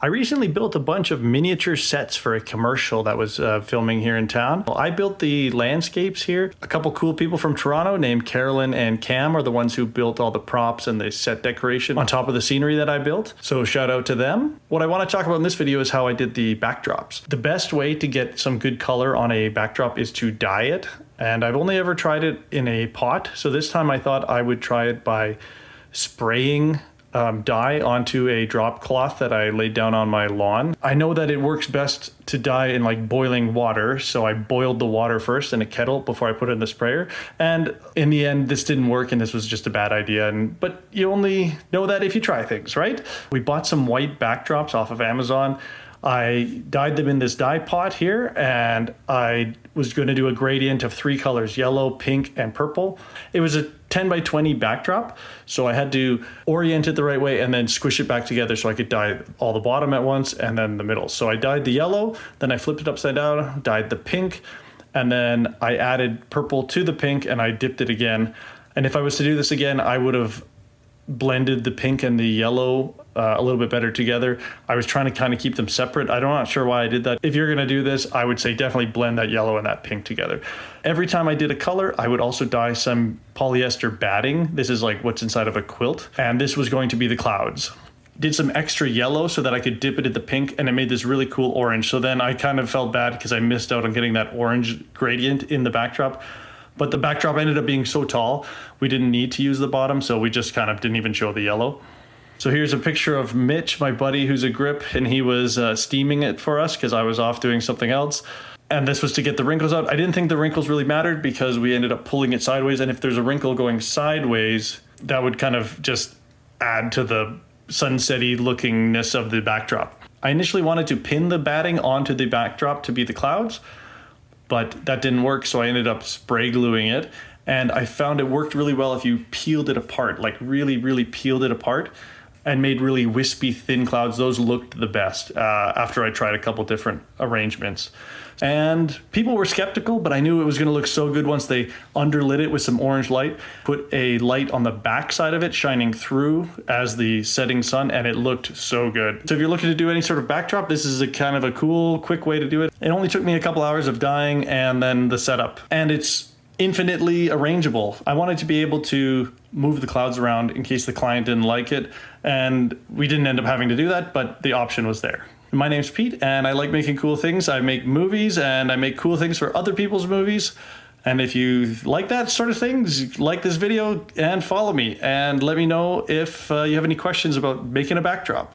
I recently built a bunch of miniature sets for a commercial that was filming here in town. I built the landscapes here. A couple cool people from Toronto named Carolyn and Cam are the ones who built all the props and the set decoration on top of the scenery that I built. So shout out to them. What I want to talk about in this video is how I did the backdrops. The best way to get some good color on a backdrop is to dye it. And I've only ever tried it in a pot. So this time I thought I would try it by spraying dye onto a drop cloth that I laid down on my lawn. I know that it works best to dye in like boiling water, so I boiled the water first in a kettle before I put it in the sprayer. And in the end, this didn't work and this was just a bad idea. But you only know that if you try things, right? We bought some white backdrops off of Amazon. I dyed them in this dye pot here, and I was going to do a gradient of 3 colors, yellow, pink, and purple. It was a 10 by 20 backdrop, so I had to orient it the right way and then squish it back together so I could dye all the bottom at once and then the middle. So I dyed the yellow, then I flipped it upside down, dyed the pink, and then I added purple to the pink and I dipped it again. And if I was to do this again, I would have blended the pink and the yellow a little bit better together. I was trying to kind of keep them separate. I'm not sure why I did that. If you're going to do this, I would say definitely blend that yellow and that pink together. Every time I did a color, I would also dye some polyester batting. This is like what's inside of a quilt. And this was going to be the clouds. Did some extra yellow so that I could dip it in the pink, and it made this really cool orange. So then I kind of felt bad because I missed out on getting that orange gradient in the backdrop. But the backdrop ended up being so tall, we didn't need to use the bottom, so we just kind of didn't even show the yellow. So here's a picture of Mitch, my buddy who's a grip, and he was steaming it for us because I was off doing something else. And this was to get the wrinkles out. I didn't think the wrinkles really mattered because we ended up pulling it sideways, and if there's a wrinkle going sideways, that would kind of just add to the sunset-y lookingness of the backdrop. I initially wanted to pin the batting onto the backdrop to be the clouds, but that didn't work, so I ended up spray gluing it. And I found it worked really well if you peeled it apart, like really, really peeled it apart and made really wispy, thin clouds. Those looked the best after I tried a couple different arrangements. And people were skeptical, but I knew it was gonna look so good once they underlit it with some orange light, put a light on the back side of it shining through as the setting sun, and it looked so good. So if you're looking to do any sort of backdrop, this is a kind of a cool, quick way to do it. It only took me a couple hours of dyeing and then the setup. And it's infinitely arrangeable. I wanted to be able to move the clouds around in case the client didn't like it, and we didn't end up having to do that, but the option was there. My name's Pete, and I like making cool things. I make movies, and I make cool things for other people's movies. And if you like that sort of things, like this video and follow me, and let me know if you have any questions about making a backdrop.